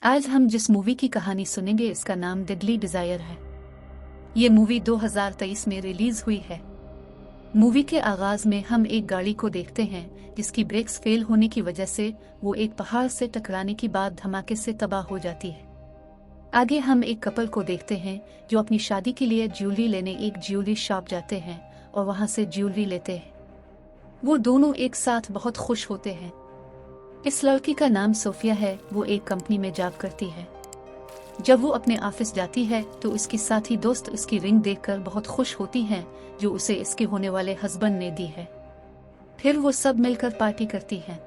आज हम जिस मूवी की कहानी सुनेंगे इसका नाम डेडली डिजायर है। ये मूवी 2023 में रिलीज हुई है। मूवी के आगाज में हम एक गाड़ी को देखते हैं जिसकी ब्रेक्स फेल होने की वजह से वो एक पहाड़ से टकराने की बाद धमाके से तबाह हो जाती है। आगे हम एक कपल को देखते हैं जो अपनी शादी के लिए ज्वेलरी लेने एक ज्वेलरी शॉप जाते हैं और वहां से ज्वेलरी लेते हैं। वो दोनों एक साथ बहुत खुश होते हैं। इस लड़की का नाम सोफिया है। वो एक कंपनी में जॉब करती है। जब वो अपने ऑफिस जाती है तो उसकी साथी दोस्त उसकी रिंग देखकर बहुत खुश होती हैं जो उसे इसके होने वाले हस्बैंड ने दी है। फिर वो सब मिलकर पार्टी करती हैं।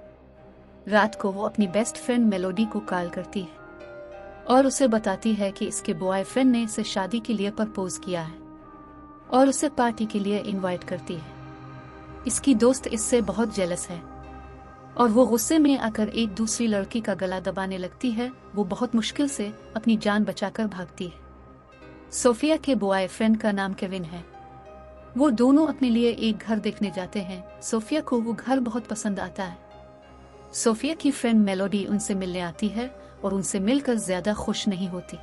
रात को वो अपनी बेस्ट फ्रेंड मेलोडी को कॉल करती है और उसे बताती है कि इसके बॉयफ्रेंड ने इसे शादी के लिए प्रपोज किया है और उसे पार्टी के लिए इनवाइट करती है। इसकी दोस्त इससे बहुत जेलस है और वो गुस्से में आकर एक दूसरी लड़की का गला दबाने लगती है। वो बहुत मुश्किल से अपनी जान बचाकर भागती है। सोफिया के बॉयफ्रेंड का नाम केविन है। वो दोनों अपने लिए एक घर देखने जाते हैं। सोफिया को वो घर बहुत पसंद आता है। सोफिया की फ्रेंड मेलोडी उनसे मिलने आती है और उनसे मिलकर ज्यादा खुश नहीं होती।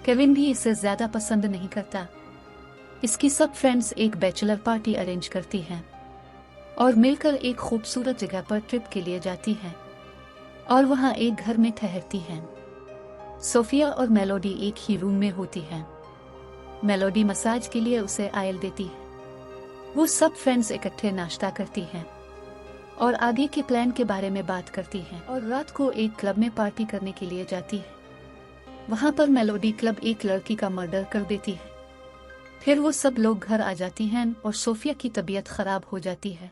केविन भी इसे ज्यादा पसंद नहीं करता। इसकी सब फ्रेंड्स एक बैचलर पार्टी अरेंज करती हैं और मिलकर एक खूबसूरत जगह पर ट्रिप के लिए जाती हैं और वहां एक घर में ठहरती हैं। सोफिया और मेलोडी एक ही रूम में होती हैं। मेलोडी मसाज के लिए उसे ऑयल देती है। वो सब फ्रेंड्स इकट्ठे नाश्ता करती हैं और आगे के प्लान के बारे में बात करती हैं और रात को एक क्लब में पार्टी करने के लिए जाती है। वहां पर मेलोडी क्लब एक लड़की का मर्डर कर देती है। फिर वो सब लोग घर आ जाती हैं और सोफिया की तबीयत खराब हो जाती है।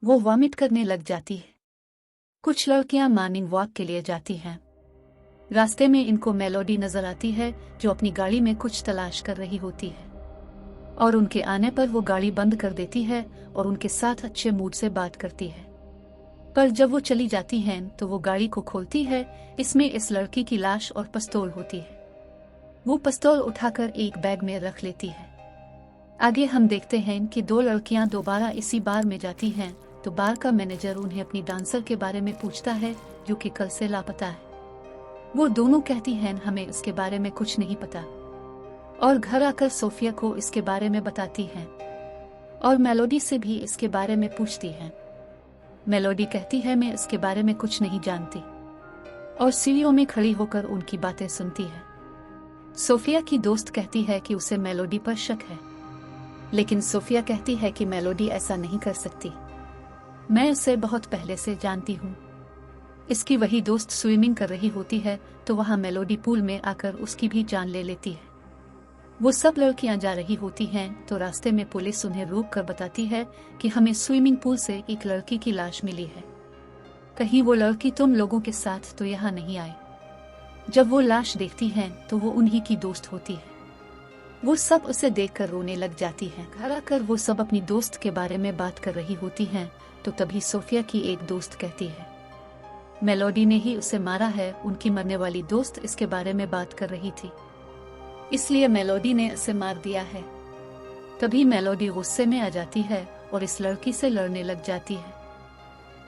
वो वॉमिट करने लग जाती है। कुछ लड़कियां मॉर्निंग वॉक के लिए जाती हैं। रास्ते में इनको मेलोडी नजर आती है जो अपनी गाड़ी में कुछ तलाश कर रही होती है और उनके आने पर वो गाड़ी बंद कर देती है और उनके साथ अच्छे मूड से बात करती है। पर जब वो चली जाती हैं तो वो गाड़ी को खोलती है। इसमें इस लड़की की लाश और पिस्तौल होती है। वो पिस्तौल उठाकर एक बैग में रख लेती है। आगे हम देखते हैं कि दो लड़कियां दोबारा इसी बार में जाती हैं तो बार का मैनेजर उन्हें अपनी डांसर के बारे में पूछता है जो कि कल से लापता है। वो दोनों कहती हैं हमें इसके बारे में कुछ नहीं पता और घर आकर सोफिया को इसके बारे में बताती हैं और मेलोडी से भी इसके बारे में पूछती हैं। मेलोडी कहती है मैं इसके बारे में कुछ नहीं जानती और सीढ़ियों में खड़ी होकर उनकी बातें सुनती है। सोफिया की दोस्त कहती है कि उसे मेलोडी पर शक है, लेकिन सोफिया कहती है कि मेलोडी ऐसा नहीं कर सकती। मैं उसे बहुत पहले से जानती हूँ। इसकी वही दोस्त स्विमिंग कर रही होती है तो वहां मेलोडी पूल में आकर उसकी भी जान ले लेती है। वो सब लड़कियां जा रही होती हैं तो रास्ते में पुलिस उन्हें रोक कर बताती है कि हमें स्विमिंग पूल से एक लड़की की लाश मिली है। कहीं वो लड़की तुम लोगों के साथ तो यहाँ नहीं आई। जब वो लाश देखती हैं तो वो उन्हीं की दोस्त होती है। वो सब उसे देखकर रोने लग जाती हैं। घर आकर वो सब अपनी दोस्त के बारे में बात कर रही होती हैं तो तभी सोफिया की एक दोस्त कहती है मेलोडी ने ही उसे मारा है। उनकी मरने वाली दोस्त इसके बारे में बात कर रही थी, इसलिए मेलोडी ने उसे मार दिया है। तभी मेलोडी गुस्से में आ जाती है और इस लड़की से लड़ने लग जाती है।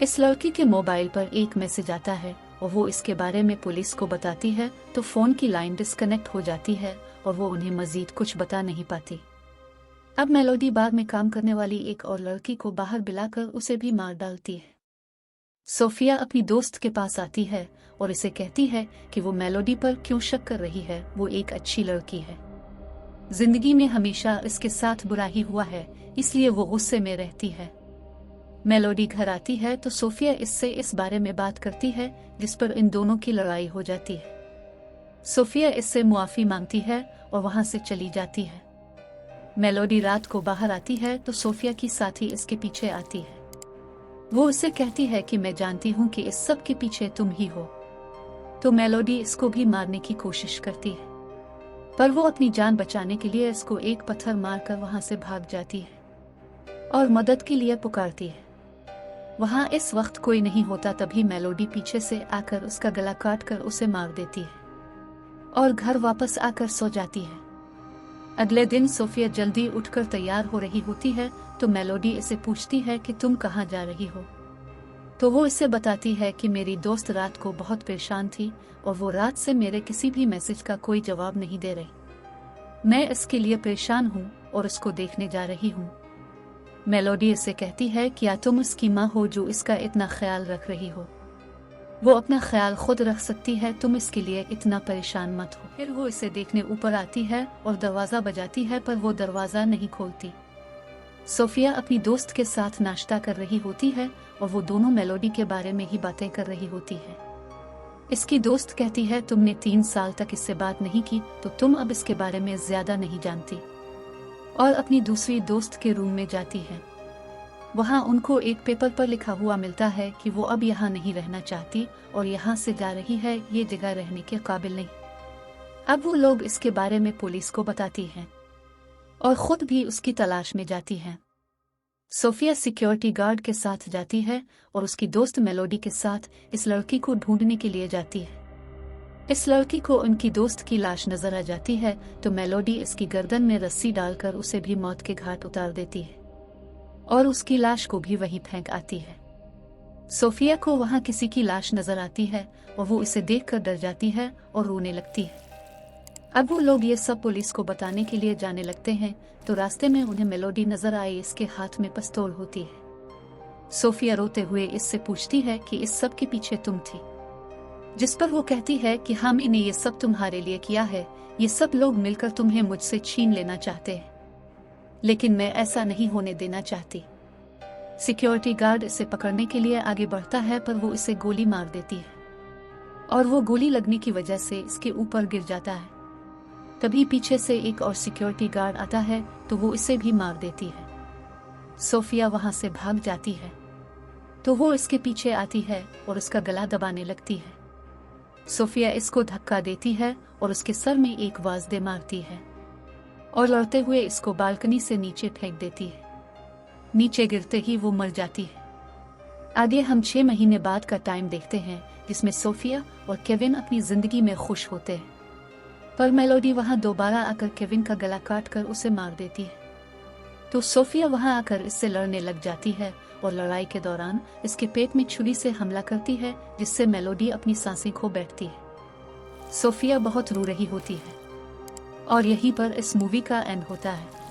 इस लड़की के मोबाइल पर एक मैसेज आता है और वो इसके बारे में पुलिस को बताती है तो फोन की लाइन डिस्कनेक्ट हो जाती है और वो उन्हें मजीद कुछ बता नहीं पाती। अब मेलोडी बार में काम करने वाली एक और लड़की को बाहर बुलाकर उसे भी मार डालती है। सोफिया अपनी दोस्त के पास आती है और इसे कहती है कि वो मेलोडी पर क्यों शक कर रही है। वो एक अच्छी लड़की है। जिंदगी में हमेशा इसके साथ बुरा ही हुआ है, इसलिए वो गुस्से में रहती है। मेलोडी घर आती है तो सोफिया इससे इस बारे में बात करती है जिस पर इन दोनों की लड़ाई हो जाती है। सोफिया इससे मुआफी मांगती है और वहां से चली जाती है। मेलोडी रात को बाहर आती है तो सोफिया की साथी इसके पीछे आती है। वो उसे कहती है कि मैं जानती हूँ कि इस सब के पीछे तुम ही हो। तो मेलोडी इसको भी मारने की कोशिश करती है, पर वो अपनी जान बचाने के लिए इसको एक पत्थर मारकर वहां से भाग जाती है और मदद के लिए पुकारती है। वहां इस वक्त कोई नहीं होता। तभी मेलोडी पीछे से आकर उसका गला काट कर उसे मार देती है और घर वापस आकर सो जाती है। अगले दिन सोफिया जल्दी उठकर तैयार हो रही होती है तो मेलोडी इसे पूछती है कि तुम कहाँ जा रही हो। तो वो इसे बताती है कि मेरी दोस्त रात को बहुत परेशान थी और वो रात से मेरे किसी भी मैसेज का कोई जवाब नहीं दे रही। मैं इसके लिए परेशान हूँ और उसको देखने जा रही हूँ। मेलोडी इसे कहती है क्या तुम उसकी माँ हो जो इसका इतना ख्याल रख रही हो? वो अपना ख्याल खुद रख सकती है, तुम इसके लिए इतना परेशान मत हो। फिर वो इसे देखने ऊपर आती है और दरवाज़ा बजाती है, पर वो दरवाज़ा नहीं खोलती। सोफिया अपनी दोस्त के साथ नाश्ता कर रही होती है और वो दोनों मेलोडी के बारे में ही बातें कर रही होती है। इसकी दोस्त कहती है तुमने 3 साल तक इससे बात नहीं की तो तुम अब इसके बारे में ज्यादा नहीं जानती, और अपनी दूसरी दोस्त के रूम में जाती है। वहाँ उनको एक पेपर पर लिखा हुआ मिलता है कि वो अब यहाँ नहीं रहना चाहती और यहाँ से जा रही है, ये जगह रहने के काबिल नहीं। अब वो लोग इसके बारे में पुलिस को बताती हैं और खुद भी उसकी तलाश में जाती हैं। सोफिया सिक्योरिटी गार्ड के साथ जाती है और उसकी दोस्त मेलोडी के साथ इस लड़की को ढूंढने के लिए जाती है। इस लड़की को उनकी दोस्त की लाश नजर आ जाती है तो मेलोडी इसकी गर्दन में रस्सी डालकर उसे भी मौत के घाट उतार देती है और उसकी लाश को भी वहीं फेंक आती है। सोफिया को वहां किसी की लाश नजर आती है और वो इसे देखकर डर जाती है और रोने लगती है। अब वो लोग ये सब पुलिस को बताने के लिए जाने लगते हैं तो रास्ते में उन्हें मेलोडी नजर आई, इसके हाथ में पिस्तौल होती है। सोफिया रोते हुए इससे पूछती है कि इस सब के पीछे तुम थी, जिस पर वो कहती है कि हम इन्हें ये सब तुम्हारे लिए किया है, ये सब लोग मिलकर तुम्हें मुझसे छीन लेना चाहते हैं, लेकिन मैं ऐसा नहीं होने देना चाहती। सिक्योरिटी गार्ड इसे पकड़ने के लिए आगे बढ़ता है पर वो इसे गोली मार देती है और वो गोली लगने की वजह से इसके ऊपर गिर जाता है। तभी पीछे से एक और सिक्योरिटी गार्ड आता है तो वो इसे भी मार देती है। सोफिया वहां से भाग जाती है तो वो इसके पीछे आती है और उसका गला दबाने लगती है। सोफिया इसको धक्का देती है और उसके सर में एक वाज दे मारती है और लड़ते हुए इसको बालकनी से नीचे फेंक देती है। नीचे गिरते ही वो मर जाती है। आगे हम 6 महीने बाद का टाइम देखते हैं जिसमें सोफिया और केविन अपनी जिंदगी में खुश होते हैं, पर मेलोडी वहां दोबारा आकर केविन का गला काटकर उसे मार देती है। तो सोफिया वहां आकर इससे लड़ने लग जाती है और लड़ाई के दौरान इसके पेट में छुरी से हमला करती है जिससे मेलोडी अपनी सांसें खो बैठती है। सोफिया बहुत रो रही होती है और यहीं पर इस मूवी का एंड होता है।